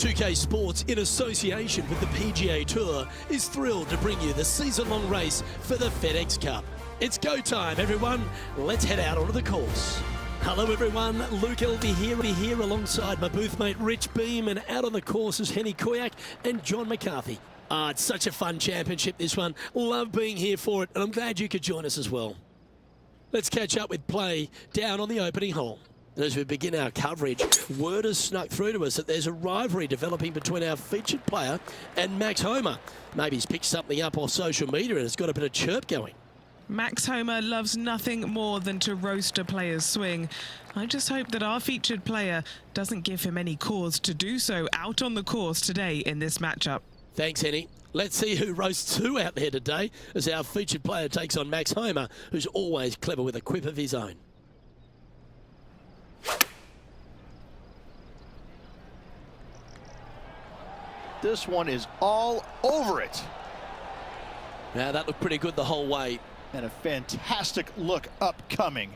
2K Sports, in association with the Pga Tour, is thrilled to bring you the season-long race for the FedEx Cup. It's go time, everyone. Let's head out onto the course. Hello, everyone. Luke Elvey here alongside my booth mate Rich Beam, and out on the course is Henny Koyak and John McCarthy. It's such a fun championship, this one. Love being here for it, and I'm glad you could join us as well. Let's catch up with play down on the opening hole. And as we begin our coverage, word has snuck through to us that there's a rivalry developing between our featured player and Max Homer. Maybe he's picked something up off social media and it's got a bit of chirp going. Max Homer loves nothing more than to roast a player's swing. I just hope that our featured player doesn't give him any cause to do so out on the course today in this matchup. Thanks, Henny. Let's see who roasts who out there today as our featured player takes on Max Homer, who's always clever with a quip of his own. This one is all over it. Now that looked pretty good the whole way. And a fantastic look upcoming.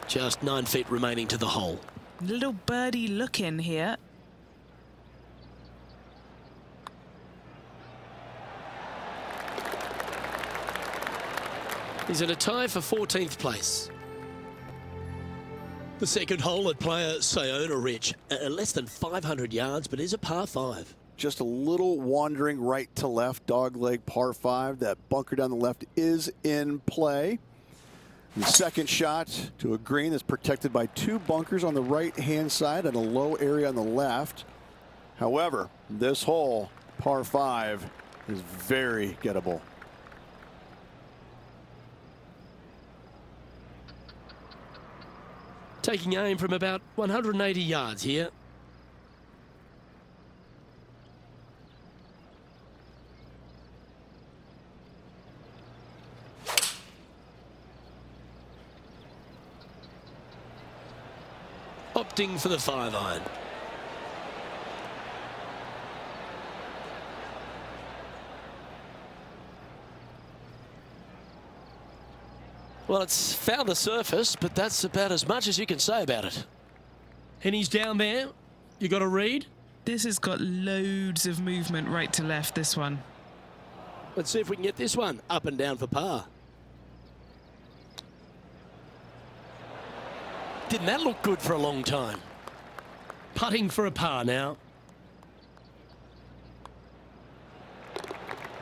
Just 9 feet remaining to the hole. Little birdie look in here. He's in a tie for 14th place. The second hole at player Sayona Ridge, less than 500 yards, but is a par 5. Just a little wandering right to left, dogleg par 5. That bunker down the left is in play. The second shot to a green that's protected by 2 bunkers on the right-hand side and a low area on the left. However, this hole, par 5, is very gettable. Taking aim from about 180 yards here. Opting for the 5-iron. Well, it's found the surface, but that's about as much as you can say about it. And he's down there. You got a read? This has got loads of movement right to left, this one. Let's see if we can get this one up and down for par. Didn't that look good for a long time? Putting for a par now.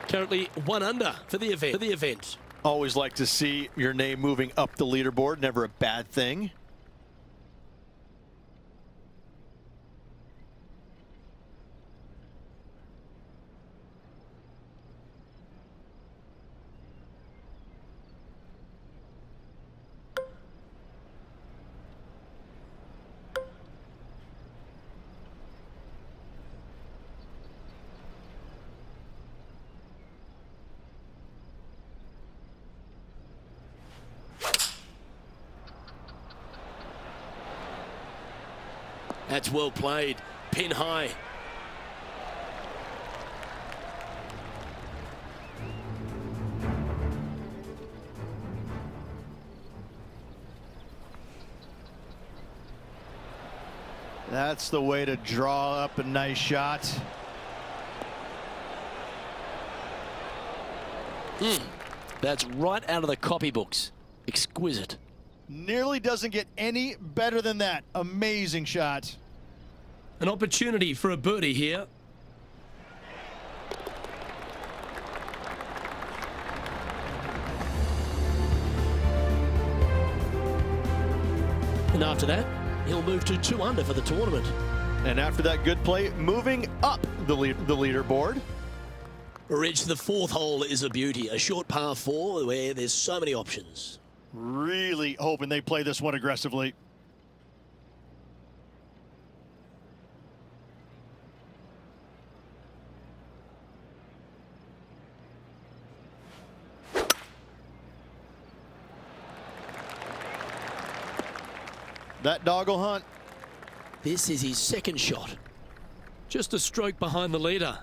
Currently 1 under for the event. Always like to see your name moving up the leaderboard. Never a bad thing. That's well played. Pin high. That's the way to draw up a nice shot. That's right out of the copybooks. Exquisite. Nearly doesn't get any better than that. Amazing shot. An opportunity for a birdie here. And after that, he'll move to 2 under for the tournament. And after that good play, moving up the leaderboard. Ridge, the 4th hole is a beauty. A short par 4 where there's so many options. Really hoping they play this one aggressively. That dog will hunt. This is his 2nd shot. Just a stroke behind the leader.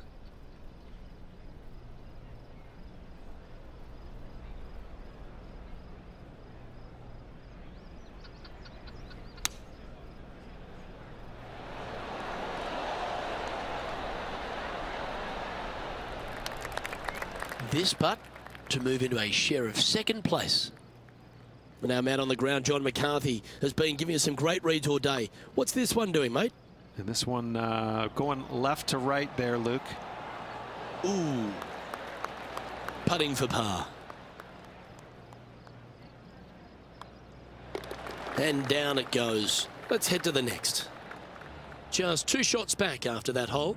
this putt to move into a share of second place. And our man on the ground, John McCarthy, has been giving us some great reads all day. What's this one doing, mate? And this one going left to right there, Luke. Ooh. Putting for par. And down it goes. Let's head to the next. Just 2 shots back after that hole.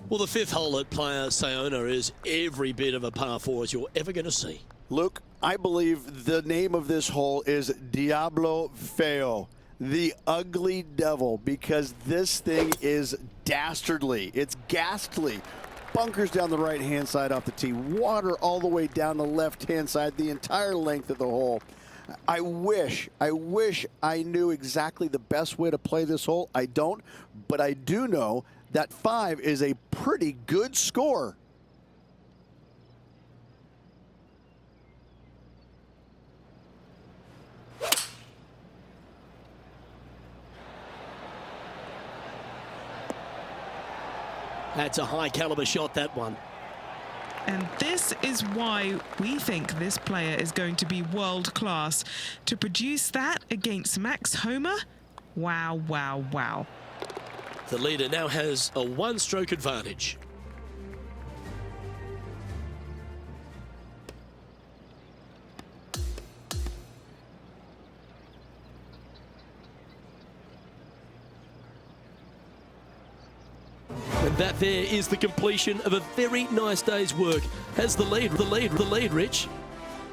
Well, the 5th hole at Pga Tour is every bit of a par 4 as you're ever going to see. Luke, I believe the name of this hole is Diablo Feo, the ugly devil, because this thing is dastardly. It's ghastly. Bunkers down the right-hand side off the tee, water all the way down the left-hand side, the entire length of the hole. I wish I knew exactly the best way to play this hole. I don't, but I do know that 5 is a pretty good score. That's a high caliber shot, that one. And this is why we think this player is going to be world class. To produce that against Max Homa, wow, wow, wow. The leader now has a 1-stroke advantage. And that there is the completion of a very nice day's work. Has the lead, Rich.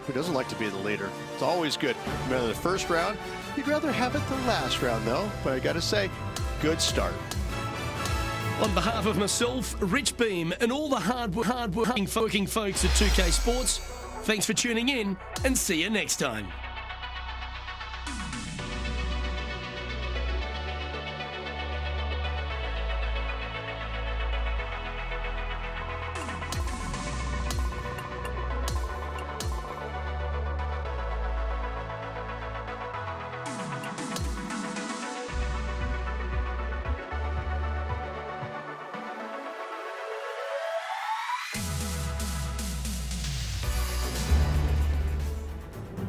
Who doesn't like to be the leader? It's always good. Remember the first round? You'd rather have it the last round, though. But I got to say, good start. On behalf of myself, Rich Beam, and all the hard-working folks at 2K Sports, thanks for tuning in, and see you next time.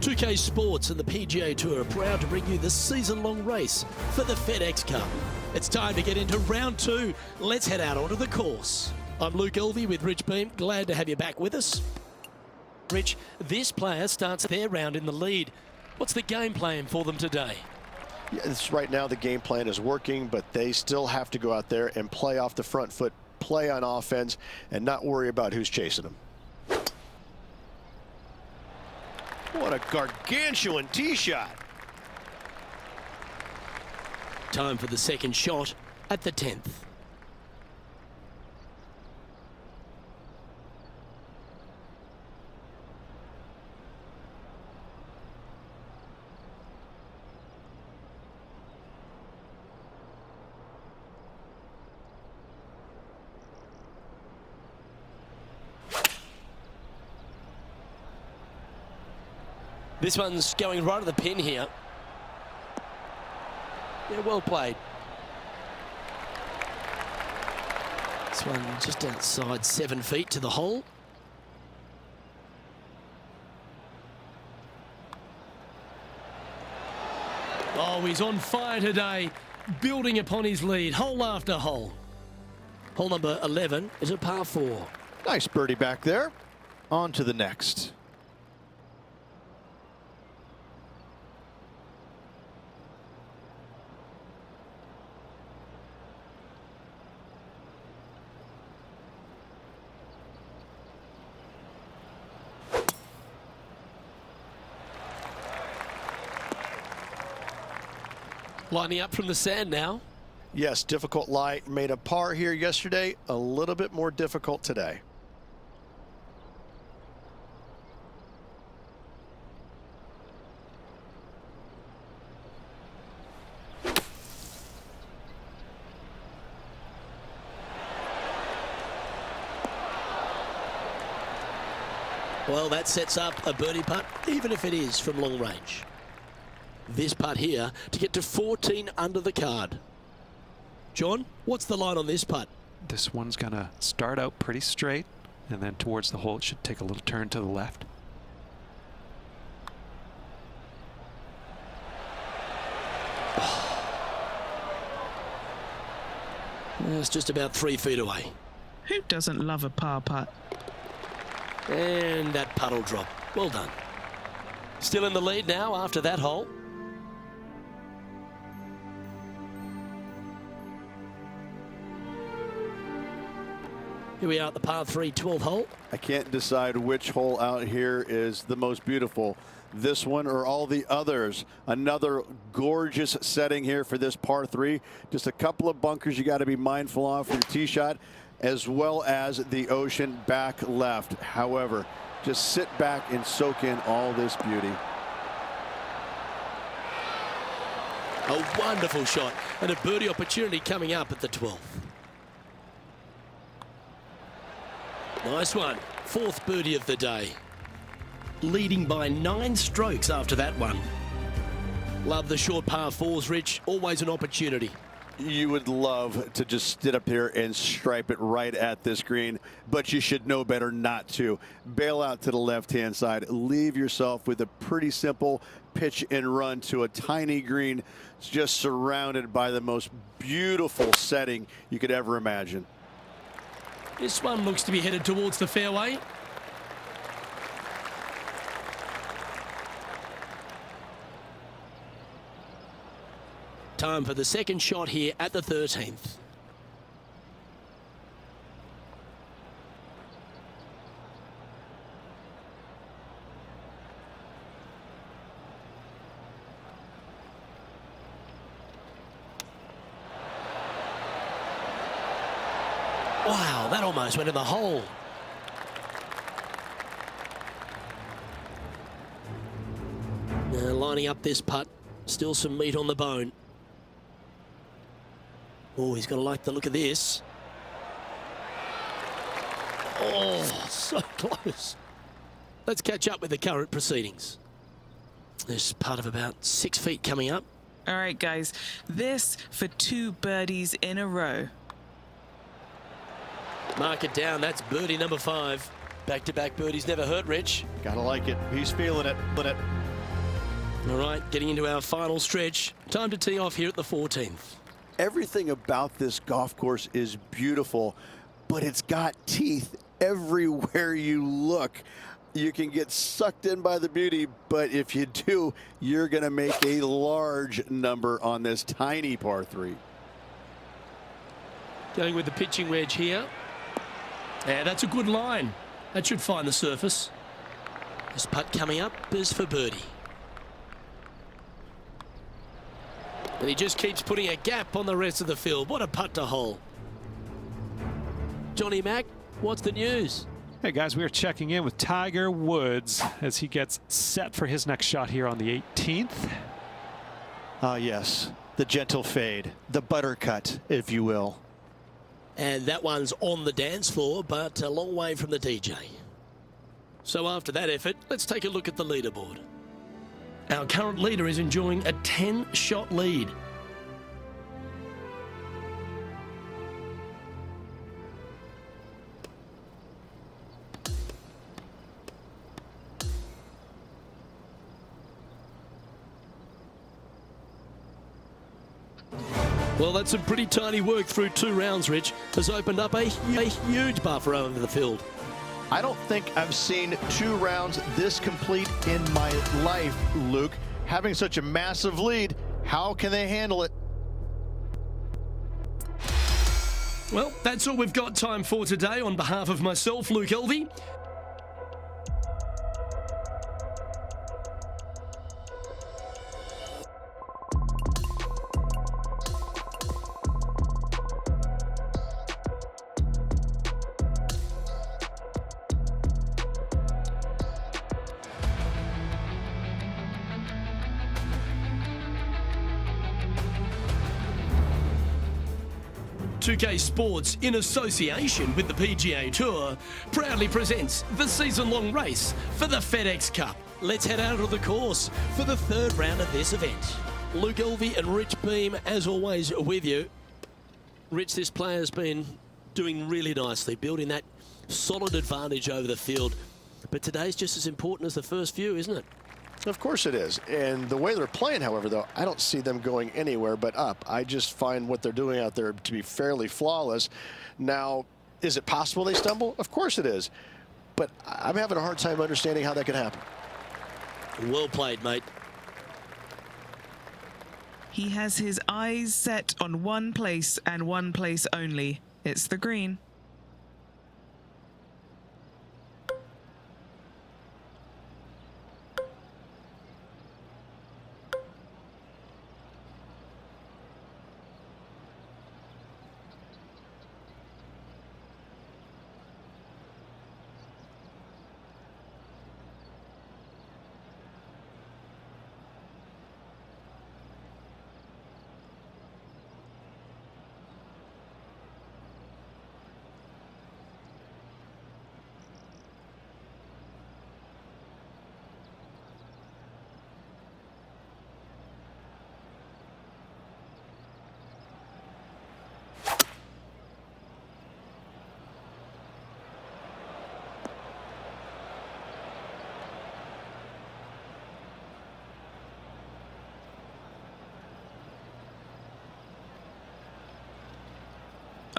.2K Sports and the PGA Tour are proud to bring you the season-long race for the FedEx Cup. It's time to get into round 2. Let's head out onto the course. I'm Luke Elvey with Rich Beam. Glad to have you back with us. Rich, this player starts their round in the lead. What's the game plan for them today? Yes, right now the game plan is working, but they still have to go out there and play off the front foot, play on offense, and not worry about who's chasing them. What a gargantuan tee shot. Time for the second shot at the 10th. This one's going right at the pin here. Yeah, well played. This one just outside 7 feet to the hole. Oh, he's on fire today, building upon his lead, hole after hole. Hole number 11 is a par 4. Nice birdie back there. On to the next. Lining up from the sand now. Yes, difficult lie. Made a par here yesterday. A little bit more difficult today. Well, that sets up a birdie putt, even if it is from long range. This putt here to get to 14 under the card. John, what's the line on this putt? This one's going to start out pretty straight And then towards the hole, it should take a little turn to the left. It's just about 3 feet away. Who doesn't love a par putt? And that puddle drop. Well done. Still in the lead now after that hole. Here we are at the par 3 12th hole. I can't decide which hole out here is the most beautiful. This one or all the others. Another gorgeous setting here for this par 3. Just a couple of bunkers you got to be mindful of for your tee shot, as well as the ocean back left. However, just sit back and soak in all this beauty. A wonderful shot and a birdie opportunity coming up at the 12th. Nice one. 4th birdie of the day. Leading by 9 strokes after that one. Love the short par 4s, Rich. Always an opportunity. You would love to just sit up here and stripe it right at this green, but you should know better not to. Bail out to the left-hand side. Leave yourself with a pretty simple pitch and run to a tiny green. It's just surrounded by the most beautiful setting you could ever imagine. This one looks to be headed towards the fairway. Time for the second shot here at the 13th. Wow, that almost went in the hole. Now lining up this putt. Still some meat on the bone. Oh, he's going to like the look of this. Oh, so close. Let's catch up with the current proceedings. There's part of about 6 feet coming up. All right, guys, this for 2 birdies in a row. Mark it down. That's birdie number 5. Back-to-back birdies never hurt, Rich. Gotta like it. He's feeling it. All right, getting into our final stretch. Time to tee off here at the 14th. Everything about this golf course is beautiful, but it's got teeth everywhere you look. You can get sucked in by the beauty, but if you do, you're going to make a large number on this tiny par 3. Going with the pitching wedge here. Yeah, that's a good line. That should find the surface. This putt coming up is for birdie. And he just keeps putting a gap on the rest of the field. What a putt to hole. Johnny Mack, what's the news? Hey guys, we are checking in with Tiger Woods as he gets set for his next shot here on the 18th. Ah, yes. The gentle fade. The buttercut, if you will. And that one's on the dance floor, but a long way from the DJ. So after that effort, let's take a look at the leaderboard. Our current leader is enjoying a 10-shot lead. Well, that's some pretty tiny work through 2 rounds, Rich. Has opened up a huge buffer over the field. I don't think I've seen 2 rounds this complete in my life, Luke. Having such a massive lead, how can they handle it? Well, that's all we've got time for today. On behalf of myself, Luke Elvey, Pga Sports, in association with the PGA Tour, proudly presents the season-long race for the FedEx Cup. Let's head out of the course for the 3rd round of this event. Luke Elvey and Rich Beam, as always, with you. Rich, this player's been doing really nicely, building that solid advantage over the field. But today's just as important as the first few, isn't it? Of course it is. And the way they're playing, however, though, I don't see them going anywhere but up. I just find what they're doing out there to be fairly flawless. Now, is it possible they stumble? Of course it is. But I'm having a hard time understanding how that could happen. Well played, mate. He has his eyes set on one place and one place only. It's the green.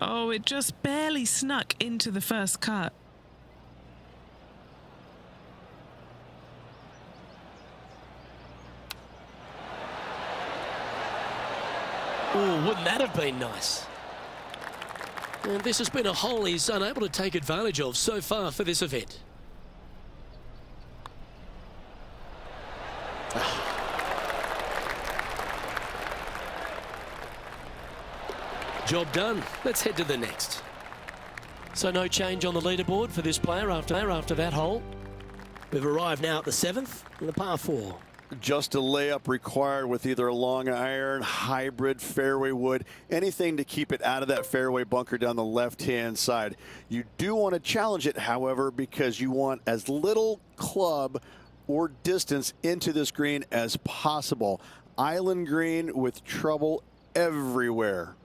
Oh, it just barely snuck into the first cut. Oh, wouldn't that have been nice? And this has been a hole he's unable to take advantage of so far for this event. Job done. Let's head to the next. So no change on the leaderboard for this player after that hole. We've arrived now at the 7th in the par 4. Just a layup required with either a long iron, hybrid, fairway wood, anything to keep it out of that fairway bunker down the left-hand side. You do want to challenge it, however, because you want as little club or distance into this green as possible. Island green with trouble everywhere.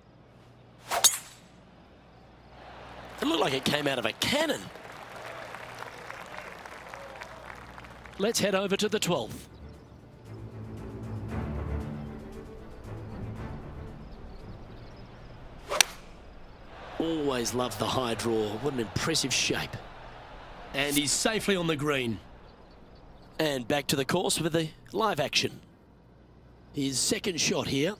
It looked like it came out of a cannon. Let's head over to the 12th. Always loved the high draw. What an impressive shape. And he's safely on the green. And back to the course with the live action. His second shot here.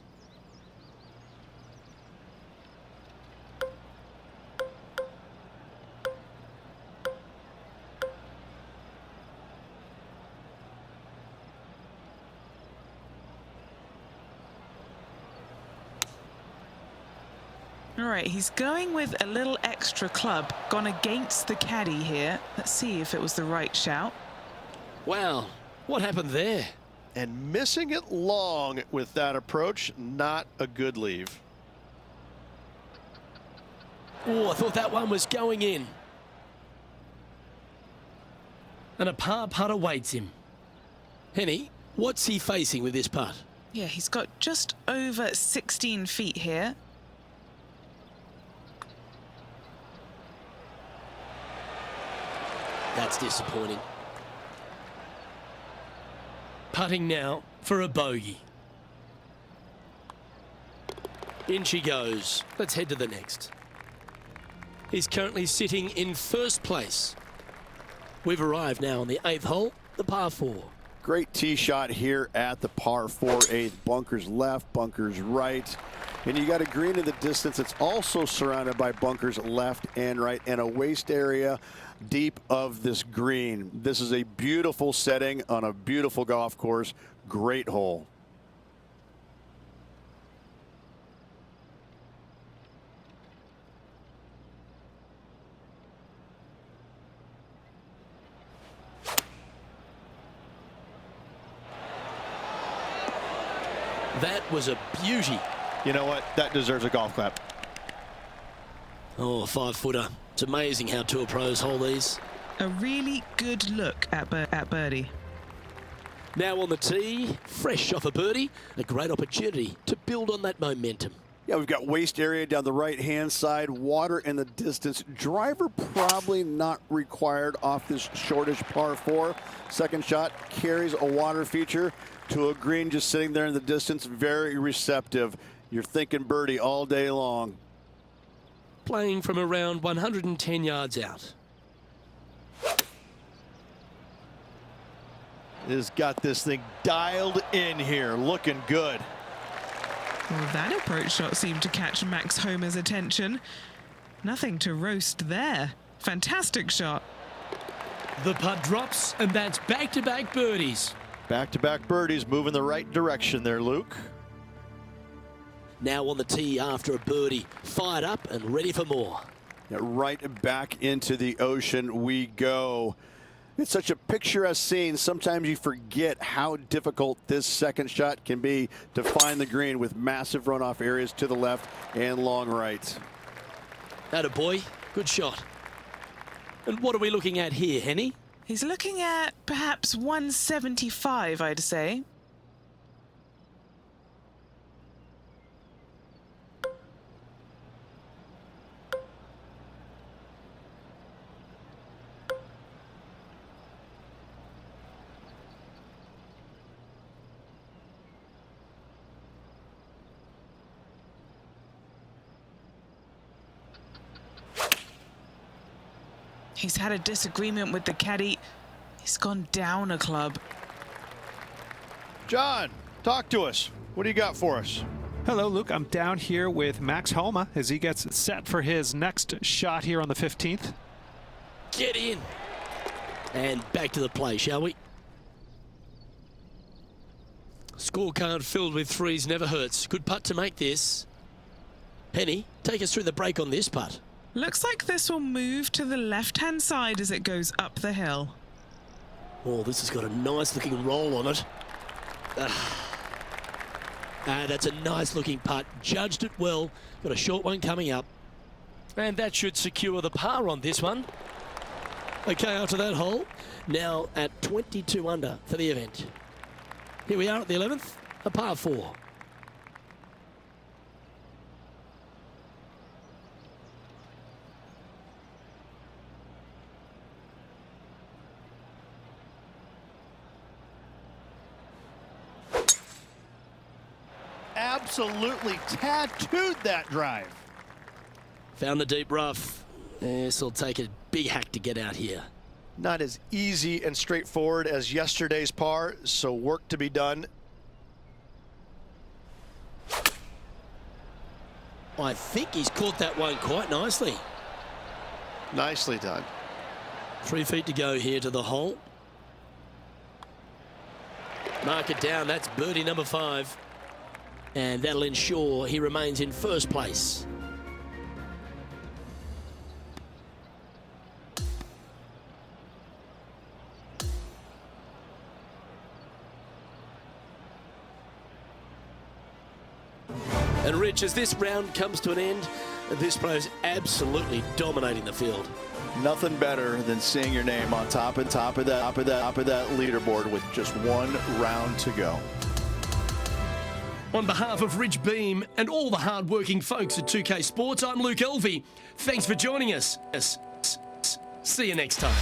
All right, he's going with a little extra club, gone against the caddy here. Let's see if it was the right shout. Wow, what happened there? And missing it long with that approach, not a good leave. Oh, I thought that one was going in. And a par putt awaits him. Henny, what's he facing with this putt? Yeah, he's got just over 16 feet here. That's disappointing. Putting now for a bogey. In she goes. Let's head to the next. He's currently sitting in first place. We've arrived now on the 8th hole, the par 4. Great tee shot here at the par 4 8th. Bunkers left, bunkers right. And you got a green in the distance. It's also surrounded by bunkers left and right and a waste area deep of this green. This is a beautiful setting on a beautiful golf course. Great hole. That was a beauty. You know what? That deserves a golf clap. Oh, a 5-footer. It's amazing how tour pros hold these. A really good look at birdie. Now on the tee, fresh off a birdie, a great opportunity to build on that momentum. Yeah, we've got waste area down the right-hand side, water in the distance. Driver probably not required off this shortish par 4. Second shot carries a water feature to a green just sitting there in the distance, very receptive. You're thinking birdie all day long. Playing from around 110 yards out. Has got this thing dialed in here, looking good. Well, that approach shot seemed to catch Max Homer's attention. Nothing to roast there. Fantastic shot. The putt drops, and that's back-to-back birdies. Back-to-back birdies, moving the right direction there, Luke. Now on the tee after a birdie, fired up and ready for more. Yeah, right back into the ocean we go. It's such a picturesque scene. Sometimes you forget how difficult this second shot can be to find the green with massive runoff areas to the left and long right. Atta boy, good shot. And what are we looking at here, Henny? He's looking at perhaps 175, I'd say. He's had a disagreement with the caddy. He's gone down a club. John, talk to us. What do you got for us? Hello, Luke. I'm down here with Max Homa as he gets set for his next shot here on the 15th. Get in. And back to the play, shall we? Scorecard filled with threes never hurts. Good putt to make this. Henny, take us through the break on this putt. Looks like this will move to the left-hand side as it goes up the hill. Oh, this has got a nice looking roll on it. That's a nice looking putt. Judged it well. Got a short one coming up. And that should secure the par on this one. Okay, after that hole, now at 22 under for the event. Here we are at the 11th, a par 4. Absolutely tattooed that drive. Found the deep rough. This will take a big hack to get out here. Not as easy and straightforward as yesterday's par, so work to be done. I think he's caught that one quite nicely. Nicely done. 3 feet to go here to the hole. Mark it down. That's birdie number 5. And that'll ensure he remains in first place. And Rich, as this round comes to an end, this player's absolutely dominating the field. Nothing better than seeing your name on top of that leaderboard with just one round to go. On behalf of Rich Beam and all the hard-working folks at 2K Sports, I'm Luke Elvey. Thanks for joining us. See you next time.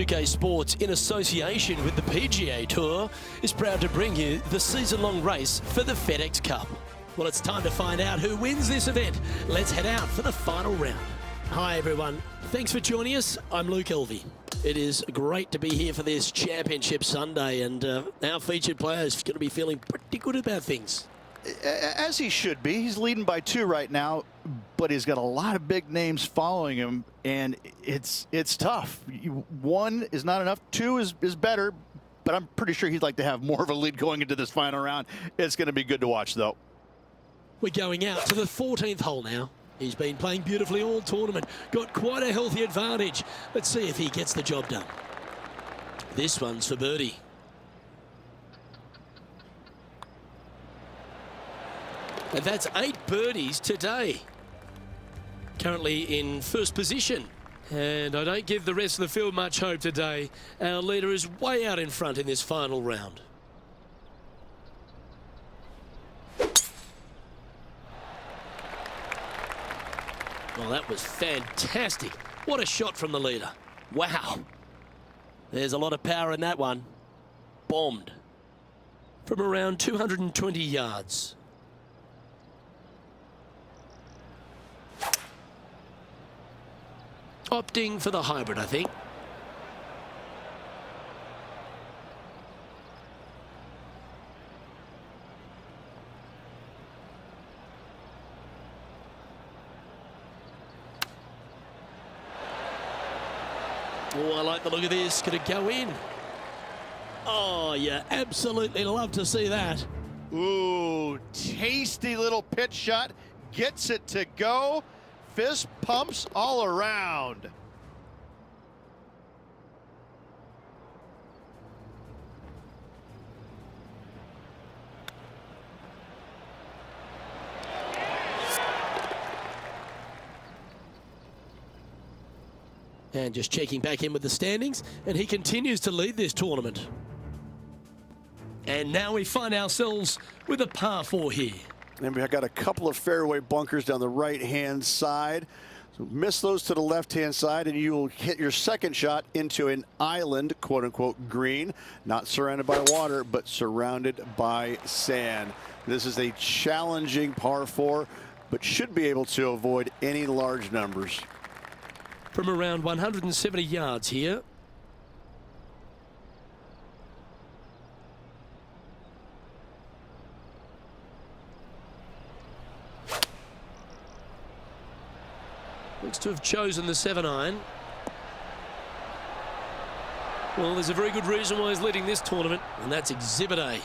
Pga Sports, in association with the PGA Tour, is proud to bring you the season-long race for the FedEx Cup. Well, it's time to find out who wins this event. Let's head out for the final round. Hi, everyone. Thanks for joining us. I'm Luke Elvey. It is great to be here for this Championship Sunday, and our featured player is going to be feeling pretty good about things. As he should be. He's leading by 2 right now, but he's got a lot of big names following him, and it's tough. 1 is not enough. 2 is better, but I'm pretty sure he'd like to have more of a lead going into this final round. It's going to be good to watch, though. We're going out to the 14th hole now. He's been playing beautifully all tournament, got quite a healthy advantage. Let's see if he gets the job done. This one's for birdie. And that's 8 birdies today. Currently in first position. And I don't give the rest of the field much hope today. Our leader is way out in front in this final round. Well, that was fantastic. What a shot from the leader. Wow. There's a lot of power in that one. Bombed. From around 220 yards. Opting for the hybrid, I think. Oh, I like the look of this. Could it go in? Oh, yeah, absolutely love to see that. Ooh, tasty little pitch shot. Gets it to go. Fist pumps all around. And just checking back in with the standings, and he continues to lead this tournament. And now we find ourselves with a par 4 here. And we've got a couple of fairway bunkers down the right-hand side. So miss those to the left-hand side, and you will hit your second shot into an island, quote-unquote, green. Not surrounded by water, but surrounded by sand. This is a challenging par 4, but should be able to avoid any large numbers. From around 170 yards here. Looks to have chosen the 7-iron. Well, there's a very good reason why he's leading this tournament, and that's Exhibit A.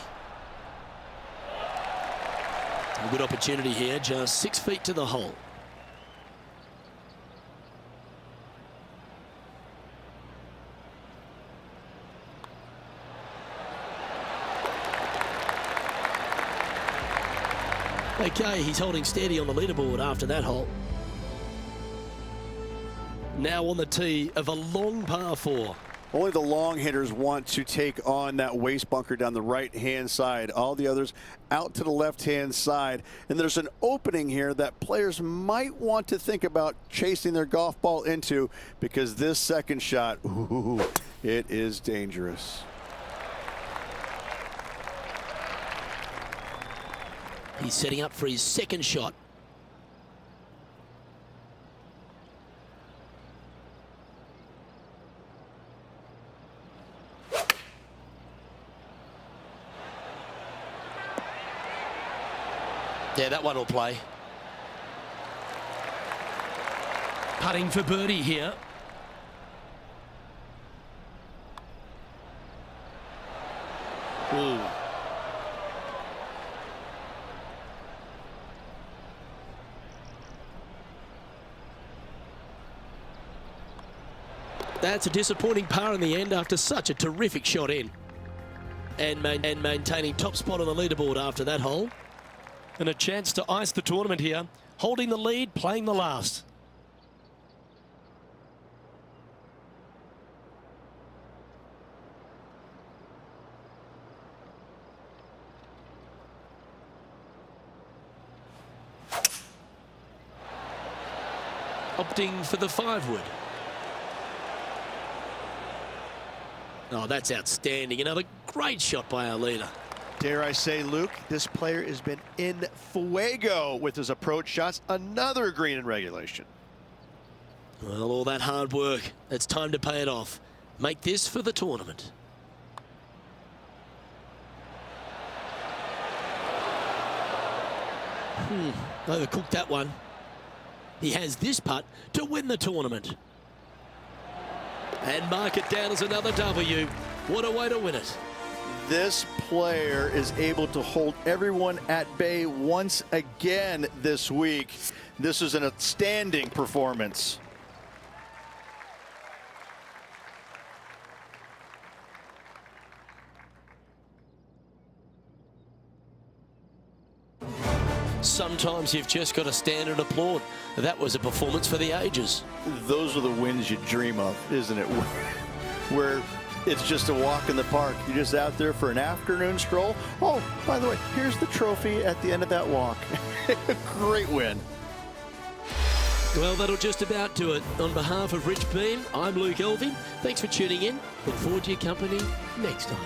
A good opportunity here, just 6 feet to the hole. Okay, he's holding steady on the leaderboard after that hole. Now on the tee of a long par 4. Only the long hitters want to take on that waste bunker down the right-hand side. All the others out to the left-hand side. And there's an opening here that players might want to think about chasing their golf ball into, because this second shot, ooh, it is dangerous. He's setting up for his second shot. Yeah, that one will play. Putting for birdie here. Ooh. That's a disappointing par in the end after such a terrific shot in. And maintaining top spot on the leaderboard after that hole. And a chance to ice the tournament here. Holding the lead, playing the last. Opting for the 5-wood. Oh, that's outstanding. Another great shot by our leader. Dare I say, Luke, this player has been in fuego with his approach shots. Another green in regulation. Well, all that hard work, it's time to pay it off. Make this for the tournament. Overcooked that one. He has this putt to win the tournament. And mark it down as another W. What a way to win it. This player is able to hold everyone at bay once again this week. This is an outstanding performance. Sometimes you've just got to stand and applaud. That was a performance for the ages. Those are the wins you dream of, isn't it? Where it's just a walk in the park. You're just out there for an afternoon stroll. Oh, by the way, here's the trophy at the end of that walk. Great win. Well, that'll just about do it. On behalf of Rich Beam, I'm Luke Elving. Thanks for tuning in. Look forward to your company next time.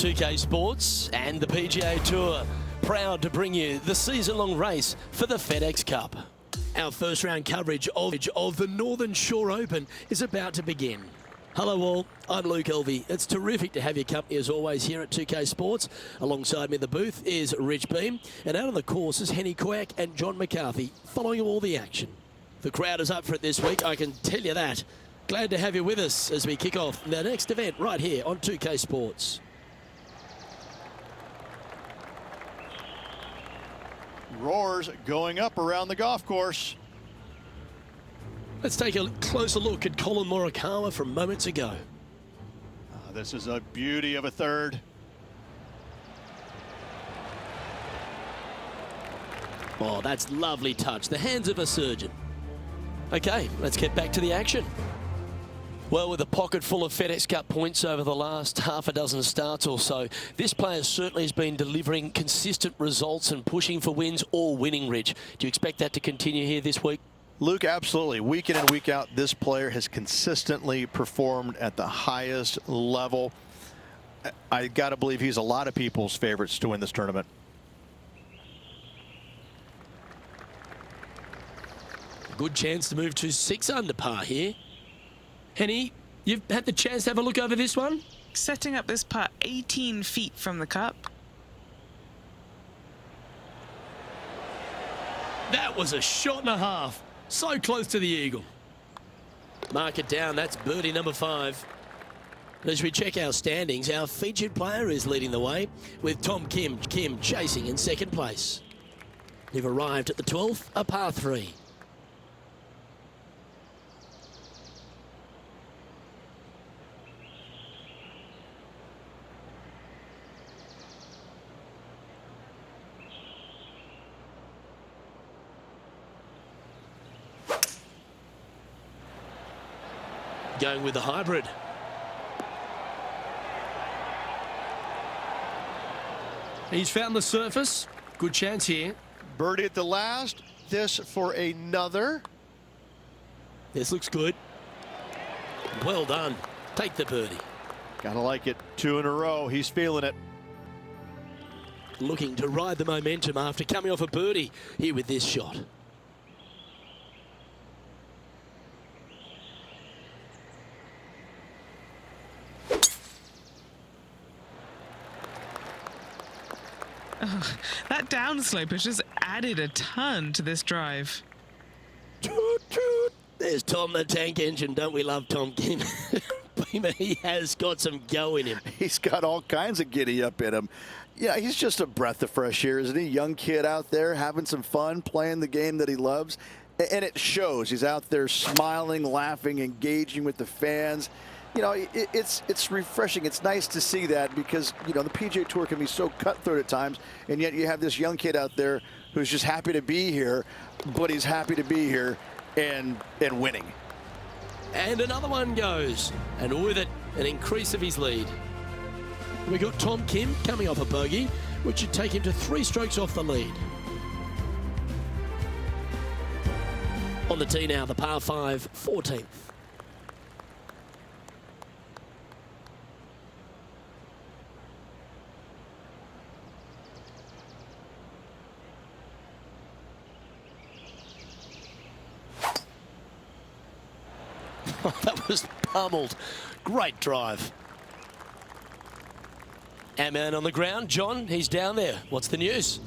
2K Sports and the PGA Tour, proud to bring you the season-long race for the FedEx Cup. Our first round coverage of the Northern Shore Open is about to begin. Hello all, I'm Luke Elvey. It's terrific to have your company as always here at 2K Sports. Alongside me in the booth is Rich Beam, and out on the course is Henny Quack and John McCarthy, following all the action. The crowd is up for it this week, I can tell you that. Glad to have you with us as we kick off the next event right here on 2K Sports. Roars going up around the golf course. Let's take a closer look at Colin Morikawa from moments ago. This is a beauty of a third. Oh, that's lovely touch. The hands of a surgeon. Okay, let's get back to the action. Well, with a pocket full of FedEx Cup points over the last half a dozen starts or so, this player certainly has been delivering consistent results and pushing for wins or winning, Rich. Do you expect that to continue here this week? Luke, absolutely. Week in and week out, this player has consistently performed at the highest level. I got to believe he's a lot of people's favorites to win this tournament. Good chance to move to 6 under par here. Henny, you've had the chance to have a look over this one? Setting up this putt 18 feet from the cup. That was a shot and a half. So close to the eagle. Mark it down. That's birdie number 5. As we check our standings, our featured player is leading the way with Tom Kim chasing in second place. We've arrived at the 12th, a par 3. Going with the hybrid. He's found the surface. Good chance here. Birdie at the last. This for another. This looks good. Well done. Take the birdie. Gotta like it. 2 in a row. He's feeling it. Looking to ride the momentum after coming off a birdie here with this shot. Oh, that downslope has just added a ton to this drive. Toot, toot. There's Tom the Tank Engine. Don't we love Tom Kim? He has got some go in him. He's got all kinds of giddy up in him. Yeah, he's just a breath of fresh air, isn't he? Young kid out there having some fun, playing the game that he loves. And it shows. He's out there smiling, laughing, engaging with the fans. You know, it's refreshing. It's nice to see that because, you know, the PGA Tour can be so cutthroat at times, and yet you have this young kid out there who's just happy to be here, but he's happy to be here and winning. And another one goes, and with it, an increase of his lead. We got Tom Kim coming off a bogey, which should take him to 3 strokes off the lead. On the tee now, the par 5, 14th. That was pummeled. Great drive. Our man on the ground, John, he's down there. What's the news?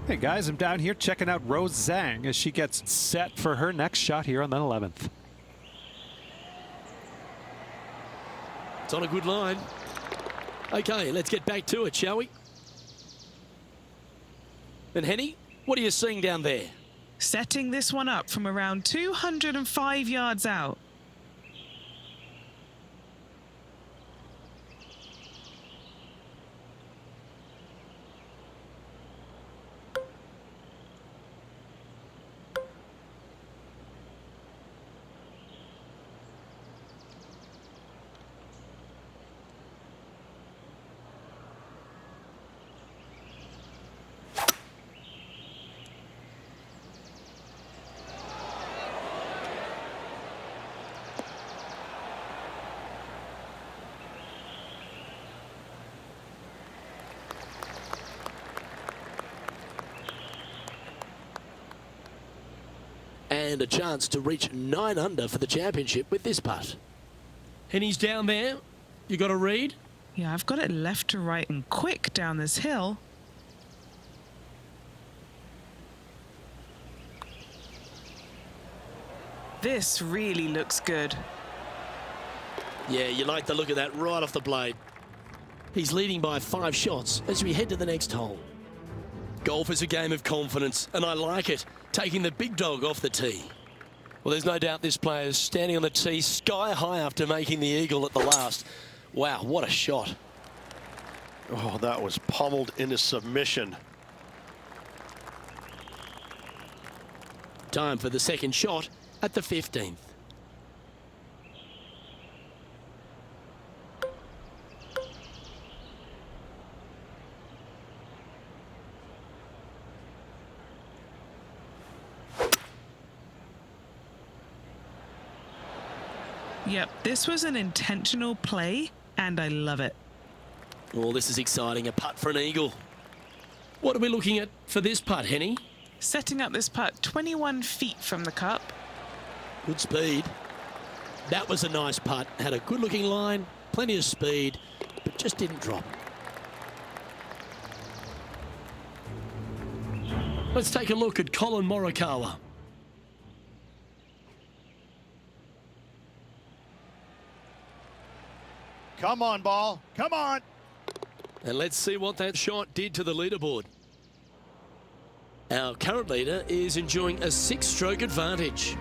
Hey guys, I'm down here checking out Rose Zhang as she gets set for her next shot here on the 11th. It's on a good line. Okay, let's get back to it, shall we? And Henny, what are you seeing down there? Setting this one up from around 205 yards out. and a chance to reach 9 under for the championship with this putt. Henny's down there. You got a read? Yeah, I've got it left to right and quick down this hill. This really looks good. Yeah, you like the look of that right off the blade. He's leading by 5 shots as we head to the next hole. Golf is a game of confidence, and I like it, taking the big dog off the tee. Well, there's no doubt this player is standing on the tee sky high after making the eagle at the last. Wow, what a shot. Oh, that was pummeled into submission. Time for the second shot at the 15th. Yep, this was an intentional play, and I love it. Oh, this is exciting. A putt for an eagle. What are we looking at for this putt, Henny? Setting up this putt 21 feet from the cup. Good speed. That was a nice putt. Had a good-looking line, plenty of speed, but just didn't drop. Let's take a look at Colin Morikawa. Come on, ball. Come on. And let's see what that shot did to the leaderboard. Our current leader is enjoying a 6-stroke advantage.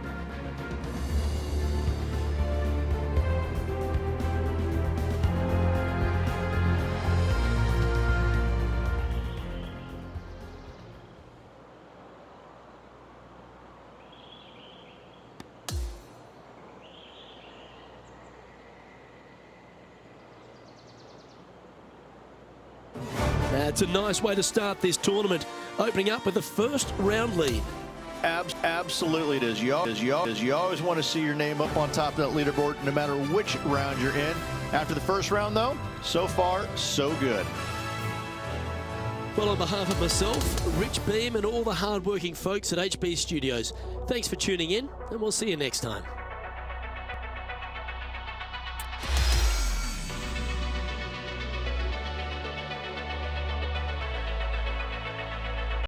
That's a nice way to start this tournament, opening up with the first round lead. Absolutely it is. You always want to see your name up on top of that leaderboard, no matter which round you're in. After the first round, though, so far, so good. Well, on behalf of myself, Rich Beam, and all the hard-working folks at HB Studios, thanks for tuning in, and we'll see you next time.